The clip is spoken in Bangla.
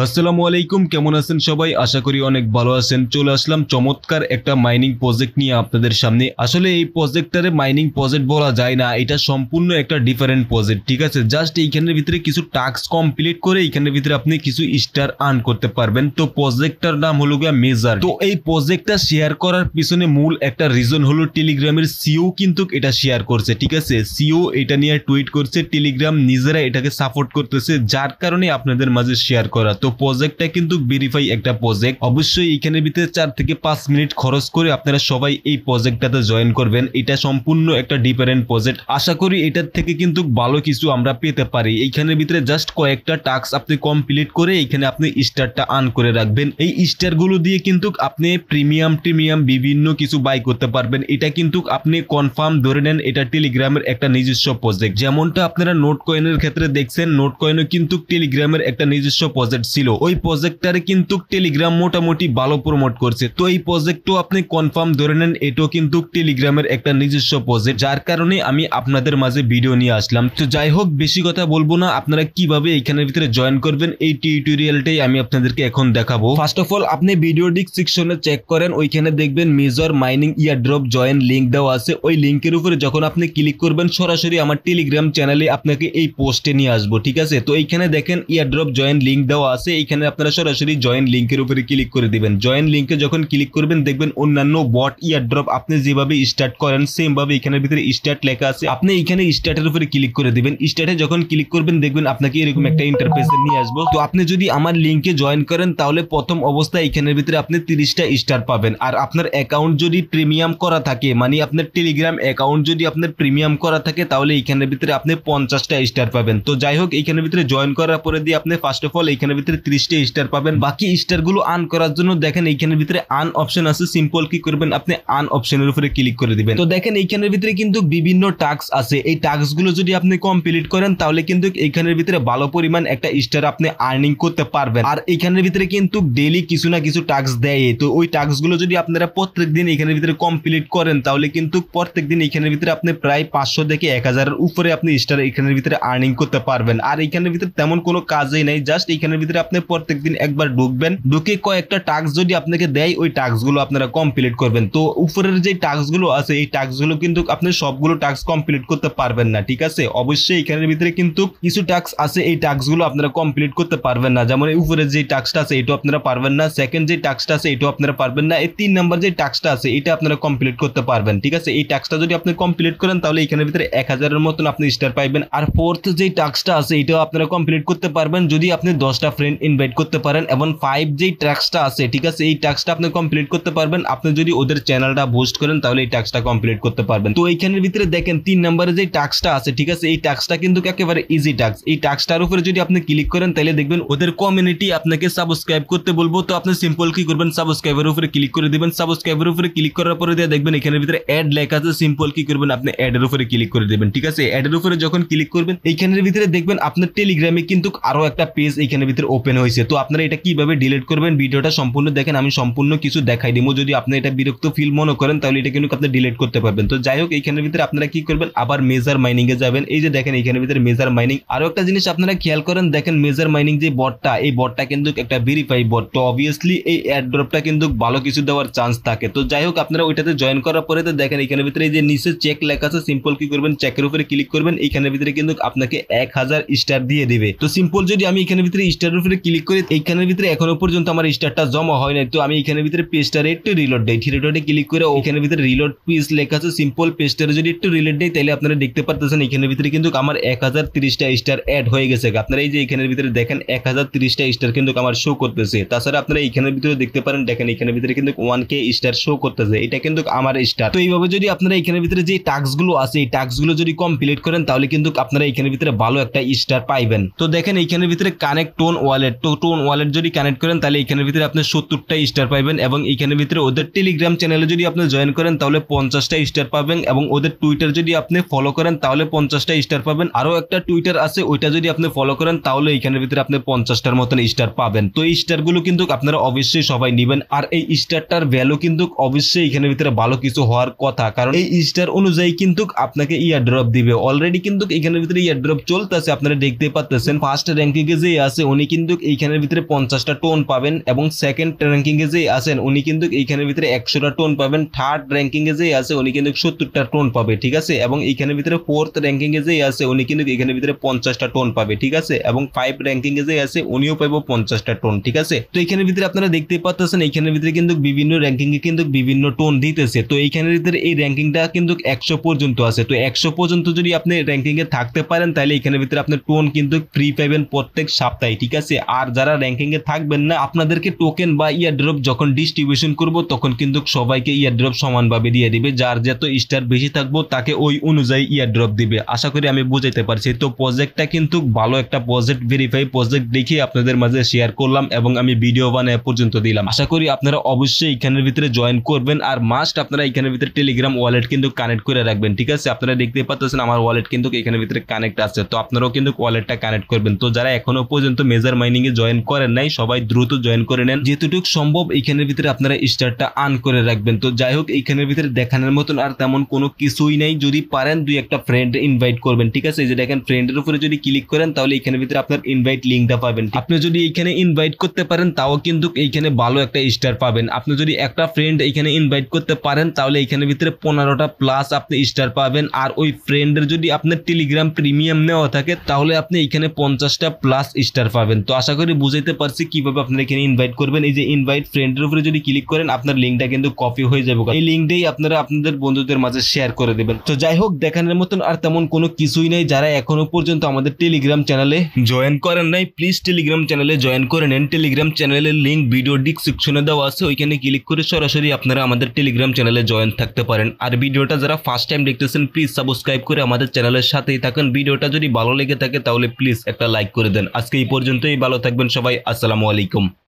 আসসালামু আলাইকুম, কেমন আছেন সবাই? আশা করি অনেক ভালো আছেন। চলে আসলাম চমৎকার একটা মাইনিং প্রজেক্ট নিয়ে আপনাদের সামনে। আসলে এই প্রজেক্টটারে মাইনিং প্রজেক্ট বলা যায় না, এটা সম্পূর্ণ একটা ডিফারেন্ট প্রজেক্ট। ঠিক আছে, জাস্ট এইখানের ভিতরে কিছু টাস্ক কমপ্লিট করে এইখানের ভিতরে আপনি কিছু স্টার আর্ন করতে পারবেন। তো প্রজেক্টটার নাম হলো গিয়া মেজার। তো এই প্রজেক্টটা শেয়ার করার পিছনে মূল একটা রিজন হলো টেলিগ্রামের সিও কিন্তু এটা শেয়ার করছে। ঠিক আছে, সিও এটা নিয়ে টুইট করছে, টেলিগ্রাম নিজেরা এটাকে সাপোর্ট করতেছে, যার কারণে আপনাদের মাঝে শেয়ার করা। তো প্রজেক্টটা কিন্তু ভেরিফাই একটা প্রজেক্ট। অবশ্যই এখানের ভিতরে 4 থেকে 5 মিনিট খরচ করে আপনারা সবাই এই প্রজেক্টটাতে জয়েন করবেন। এটা সম্পূর্ণ একটা ডিফারেন্ট প্রজেক্ট। আশা করি এটার থেকে কিন্তু ভালো কিছু আমরা পেতে পারি। এইখানের ভিতরে জাস্ট কয়েকটা টাস্ক আপনি কমপ্লিট করে এখানে আপনি স্টারটা আর্ন করে রাখবেন। এই স্টার গুলো দিয়ে কিন্তু আপনি প্রিমিয়াম বিভিন্ন কিছু বাই করতে পারবেন। এটা কিন্তু আপনি কনফার্ম ধরে নেন, এটা টেলিগ্রামের একটা নিজস্ব প্রজেক্ট। যেমনটা আপনারা নোট কয়েনের ক্ষেত্রে দেখছেন, নোট কয়েনও কিন্তু টেলিগ্রামের একটা নিজস্ব প্রজেক্ট ছিল। ওই প্রজেক্টটারে কিন্তু টেলিগ্রাম মোটামুটি ভালো প্রমোট করছে। তো এই প্রজেক্টও আপনি কনফার্ম ধরে নেন, এটাও কিন্তু টেলিগ্রামের একটা নিজস্ব প্রজেক্ট, যার কারণে আমি আপনাদের মাঝে ভিডিও নিয়ে আসলাম। তো যাই হোক, বেশি কথা বলবো না, আপনারা কিভাবে এখানের ভিতরে জয়েন করবেন এই টিউটোরিয়ালটাই আমি আপনাদেরকে এখন দেখাবো। ফার্স্ট অফ অল আপনি ভিডিও ডিসক্রিপশনে চেক করেন, ওইখানে দেখবেন major mining airdrop join link দেওয়া আছে। ওই লিংকের উপরে যখন আপনি ক্লিক করবেন সরাসরি আমার টেলিগ্রাম চ্যানেলে আপনাকে এই পোস্টে নিয়ে আসবো। ঠিক আছে, তো এইখানে দেখেন ইয়ারড্রপ জয়েন লিংক দেওয়া আছে, এইখানে আপনারা সরাসরি জয়েন লিংকের উপরে ক্লিক করে দিবেন। জয়েন লিংকে যখন ক্লিক করবেন দেখবেন অন্যান্য বট ইয়ারড্রপ আপনি যেভাবে স্টার্ট করেন সেম ভাবে এখানের ভিতরে স্টার্ট লেখা আছে। আপনি এখানে স্টার্টের উপরে ক্লিক করে দিবেন। স্টার্টে যখন ক্লিক করবেন দেখবেন আপনাকে এরকম একটা ইন্টারফেসে নিয়ে আসবো। তো আপনি যদি আমার লিংকে জয়েন করেন তাহলে প্রথম অবস্থায় এখানের ভিতরে আপনি 30টা স্টার পাবেন। আর আপনার অ্যাকাউন্ট যদি প্রিমিয়াম করা থাকে, মানে আপনার টেলিগ্রাম অ্যাকাউন্ট যদি আপনার প্রিমিয়াম করা থাকে, তাহলে এখানের ভিতরে আপনি 50টা স্টার পাবেন। তো যাই হোক, এখানের ভিতরে জয়েন করার পরে দিয়ে আপনি ফার্স্ট অফ অল এখানের ভিতরে 30টা স্টার পাবেন। বাকি স্টার গুলো আর্ন করার জন্য দেখেন এইখানের ভিতরে আর্ন অপশন আছে। সিম্পল কি করবেন, আপনি আর্ন অপশনের উপরে ক্লিক করে দিবেন। তো দেখেন এইখানের ভিতরে কিন্তু বিভিন্ন টাস্ক আছে। এই টাস্ক গুলো যদি আপনি কমপ্লিট করেন তাহলে কিন্তু এইখানের ভিতরে ভালো পরিমাণ একটা স্টার আপনি আর্নিং করতে পারবেন। আর এইখানের ভিতরে কিন্তু ডেইলি কিছু না কিছু টাস্ক দেয়। তো ওই টাস্ক গুলো যদি আপনারা প্রত্যেকদিন এখানের ভিতরে কমপ্লিট করেন তাহলে কিন্তু প্রত্যেকদিন এখানের ভিতরে আপনি প্রায় 500 থেকে 1000-এর উপরে আপনি স্টার এখানের ভিতরে আর্নিং করতে পারবেন। আর এইখানের ভিতরে তেমন কোনো কাজই নাই, জাস্ট এইখানের ভিতরে আপনি প্রত্যেকদিন একবার ঢুকবেন, ঢুকে কয়েকটা টাস্ক যদি আপনাকে দেয় ওই টাস্ক গুলো আপনারা কমপ্লিট করবেন। তো উপরের যে টাস্ক গুলো আছে এই টাস্ক গুলো কিন্তু আপনি সবগুলো টাস্ক কমপ্লিট করতে পারবেন না। ঠিক আছে, অবশ্যই এখানের ভিতরে কিন্তু কিছু টাস্ক আছে, এই টাস্ক গুলো আপনারা কমপ্লিট করতে পারবেন না। যেমন এই উপরের যে টাস্কটা আছে এটাও আপনারা পারবেন না, সেকেন্ড যে টাস্কটা আছে এটাও আপনারা পারবেন না, এই 3 নাম্বার যে টাস্কটা আছে এটা আপনারা কমপ্লিট করতে পারবেন। ঠিক আছে, এই টাস্কটা যদি আপনি কমপ্লিট করেন তাহলে এখানের ভিতরে 1000-এর মতন আপনি স্টার পাইবেন। আর ফোর্থ যে টাস্কটা আছে এটাও আপনারা কমপ্লিট করতে পারবেন যদি আপনি 10টা ফ্রেন্ড ইনভাইট করতে পারেন। এবং 5 যে টাস্কটা আছে, ঠিক আছে, এই টাস্কটা আপনি কমপ্লিট করতে পারবেন আপনি যদি ওদের চ্যানেলটা বুস্ট করেন, তাহলে এই টাস্কটা কমপ্লিট করতে পারবেন। তো এইখানের ভিতরে দেখেন 3 নম্বরে যে টাস্কটা আছে, ঠিক আছে, এই টাস্কটা কিন্তু একেবারে ইজি টাস্ক। এই টাস্কটার উপরে যদি আপনি ক্লিক করেন তাহলে দেখবেন ওদের কমিউনিটি আপনাকে সাবস্ক্রাইব করতে বলবো। তো আপনি সিম্পল কি করবেন, সাবস্ক্রাইবের উপরে ক্লিক করে দিবেন। সাবস্ক্রাইবের উপরে ক্লিক করার পরে দিয়ে দেখবেন এখানের ভিতরে অ্যাড লেখা আছে। সিম্পল কি করবেন, আপনি অ্যাড এর উপরে ক্লিক করে দিবেন। ঠিক আছে, অ্যাড এর উপরে যখন ক্লিক করবেন এইখানের ভিতরে দেখবেন আপনার টেলিগ্রামে কিন্তু আরো একটা পেজ এইখানের ভিতরে ওপেন হয়েছে। তো আপনারা এটা কিভাবে ডিলিট করবেন ভিডিওটা সম্পূর্ণ দেখেন, আমি সম্পূর্ণ কিছু দেখাই দিব। যদি আপনি এটা বিরক্ত ফিল মনে করেন তাহলে এটা কিন্তু আপনি ডিলিট করতে পারবেন। তো যাই হোক, এইখানের ভিতরে আপনারা কি করবেন, আবার মেজার মাইনিং এ যাবেন। এই যে দেখেন এইখানের ভিতরে মেজার মাইনিং। আরো একটা জিনিস আপনারা খেয়াল করেন, দেখেন মেজার মাইনিং যে বটটা, এই বটটা কিন্তু একটা ভেরিফাই বট। তো অবভিয়াসলি এই এয়ারড্রপটা কিন্তু ভালো কিছু দেওয়ার চান্স থাকে। তো যাই হোক, আপনারা ওইটাতে জয়েন করার পরে তো দেখেন এখানের ভিতরে এই যে নিচে চেক লেখা আছে। সিম্পল কি করবেন, চেকের উপরে ক্লিক করবেন। এইখানের ভিতরে কিন্তু আপনাকে 1000 স্টার দিয়ে দিবে। তো সিম্পল যদি আমি এখানের ভিতরে স্টারের উপরে ক্লিক করি, এইখানের ভিতরে এখনো পর্যন্ত আমার স্টারটা জমা হয় না। তো আমি এখানের ভিতরে পেজটারে একটু রিলোড দেই। রিলোডে ক্লিক করে ওখানের ভিতরে রিলোড পেজ লেখা আছে। সিম্পল পেজটারে যদি একটু রিলোড দেই তাহলে আপনারা দেখতে পারতেছেন এখানের ভিতরে কিন্তু আমার 1030টা স্টার অ্যাড হয়ে গেছে। আপনারা এই যে এখানের ভিতরে দেখেন 1030টা স্টার কিন্তু আমার শো করতেছে। তাছাড়া আপনারা এখানের ভিতরে দেখতে পারেন, দেখেন এখানের ভিতরে কিন্তু 1k স্টার শো করতেছে, এটা কিন্তু আমার স্টার। তো এইভাবে যদি আপনারা এখানের ভিতরে যে টাস্ক গুলো আছে এই টাস্ক গুলো যদি কমপ্লিট করেন তাহলে কিন্তু আপনারা এখানের ভিতরে ভালো একটা স্টার পাইবেন। তো দেখেন এইখানের ভিতরে কানেক্ট টোন ওয়ালেট। তো টোন ওয়ালেট যদি কানেক্ট করেন তাহলে এখানের ভিতরে আপনি 70টা স্টার পাইবেন। এবং এখানের ভিতরে ওদের টেলিগ্রাম চ্যানেলে যদি আপনি জয়েন করেন তাহলে 50টা স্টার পাবেন। এবং ওদের টুইটার যদি আপনি ফলো করেন তাহলে 50টা স্টার পাবেন। আরো একটা টুইটার আছে, ওইটা যদি আপনি ফলো করেন তাহলে এখানের ভিতরে আপনি 50টার মতন স্টার পাবেন। তো এই স্টার গুলো কিন্তু আপনারা অবশ্যই সবাই নেবেন। আর এই স্টারটার ভ্যালু কিন্তু অবশ্যই এখানের ভিতরে ভালো কিছু হওয়ার কথা, কারণ এই স্টার অনুযায়ী কিন্তু আপনাকে ইয়ারড্রপ দিবে। অলরেডি কিন্তু এখানের ভিতরে ইয়ারড্রপ চলতেছে, আপনারা দেখতে পাচ্ছেন। ফার্স্ট র্যাঙ্কিং এ যে আছে উনি কিন্তু কিন্তু এইখানের ভিতরে 50টা টোন পাবেন, এবং সেকেন্ড র্যাঙ্কিং এ যে আছেন উনি কিন্তু এইখানের ভিতরে 100টা টোন পাবেন, থার্ড র্যাঙ্কিং এ যে আছে উনি কিন্তু 70টা টোন পাবে, ঠিক আছে। এবং এইখানের ভিতরে ফোর্থ র্যাঙ্কিং এ যে আছে উনি কিন্তু এখানের ভিতরে 50টা টোন পাবে, ঠিক আছে। এবং 5 র্যাঙ্কিং এ যে আছে উনিও পাবো 50টা টোন, ঠিক আছে। তো এইখানের ভিতরে আপনারা দেখতে পাচ্ছেন এইখানের ভিতরে কিন্তু বিভিন্ন র্যাঙ্কিং এ কিন্তু বিভিন্ন টোন দিতেছে। তো এইখানের ভিতরে এই র্যাঙ্কিংটা কিন্তু 100 পর্যন্ত আছে। তো 100 পর্যন্ত যদি আপনি র্যাঙ্কিং এ থাকতে পারেন তাহলে এখানের ভিতরে আপনার টোন কিন্তু ফ্রি পাবেন প্রত্যেক সপ্তাহে, ঠিক আছে। আর যারা র্যাঙ্কিং এ থাকবেন না আপনাদেরকে টোকেন বা ইয়ারড্রপ যখন ডিস্ট্রিবিউশন করব তখন কিন্তু সবাইকে ইয়ারড্রপ সমানভাবে দিয়ে দিবে, যার যত স্টার বেশি থাকবো তাকে ওই অনুযায়ী ইয়ারড্রপ দিবে। আশা করি আমি বুঝাইতে পারছি। তো প্রজেক্টটা কিন্তু ভালো একটা প্রজেক্ট, ভেরিফাই প্রজেক্ট দেখে আপনাদের মাঝে শেয়ার করলাম এবং আমি ভিডিও বানায় পর্যন্ত দিলাম। আশা করি আপনারা অবশ্যই এখানের ভিতরে জয়েন করবেন, আর মাস্ট আপনারা এখানের ভিতরে টেলিগ্রাম ওয়ালেট কিন্তু কানেক্ট করে রাখবেন, ঠিক আছে। আপনারা দেখতে পাচ্ছেন আমার ওয়ালেট কিন্তু এখানের ভিতরে কানেক্ট আছে, তো আপনারাও কিন্তু ওয়ালেটটা কানেক্ট করবেন। তো যারা এখনো পর্যন্ত মেজর মাইনিং এ জয়েন করেন নাই সবাই দ্রুত জয়েন করে নেন, যেটুকু সম্ভব এখানের ভিতরে আপনারা স্টারটা আর্ন করে রাখবেন। তো যাই হোক এখানের ভিতরে দেখানোর মতন আর তেমন কোনো কিছুই নাই। যদি পারেন দুই একটা ফ্রেন্ড ইনভাইট করবেন, ঠিক আছে। এই যে দেখেন ফ্রেন্ডের উপরে যদি ক্লিক করেন তাহলে এখানের ভিতরে আপনার ইনভাইট লিঙ্কটা পাবেন। আপনি যদি এখানে ইনভাইট করতে পারেন তাও কিন্তু এইখানে ভালো একটা স্টার পাবেন। আপনি যদি একটা ফ্রেন্ড এখানে ইনভাইট করতে পারেন তাহলে এখানের ভিতরে 15টা প্লাস আপনি স্টার পাবেন। আর ওই ফ্রেন্ডের যদি আপনার টেলিগ্রাম প্রিমিয়াম নেওয়া থাকে তাহলে আপনি এখানে 50টা প্লাস স্টার পাবেন। তো আশা করি বুঝাইতে পারছি কিভাবে আপনারা এখানে ইনভাইট করবেন। এই যে ইনভাইট ফ্রেন্ডের উপরে যদি ক্লিক করেন আপনার লিঙ্কটা কিন্তু কপি হয়ে যাবে, এই লিঙ্কটাই আপনারা আপনাদের বন্ধুদের মাঝে শেয়ার করে দেবেন। তো যাই হোক দেখানোর মতন আর তেমন কোনো কিছুই নাই। যারা এখনো পর্যন্ত আমাদের টেলিগ্রাম চ্যানেলে জয়েন করেন নাই প্লিজ টেলিগ্রাম চ্যানেলে জয়েন করে নেন। টেলিগ্রাম চ্যানেলের লিঙ্ক ভিডিও ডিসক্রিপশনে দেওয়া আছে, ওইখানে ক্লিক করে সরাসরি আপনারা আমাদের টেলিগ্রাম চ্যানেলে জয়েন থাকতে পারেন। আর ভিডিওটা যারা ফার্স্ট টাইম দেখতেছেন প্লিজ সাবস্ক্রাইব করে আমাদের চ্যানেলের সাথেই থাকুন। ভিডিওটা যদি ভালো লেগে থাকে তাহলে প্লিজ একটা লাইক করে দেন। আজকে এই পর্যন্তই, ভালো থাকবেন সবাই, আসসালামু আলাইকুম।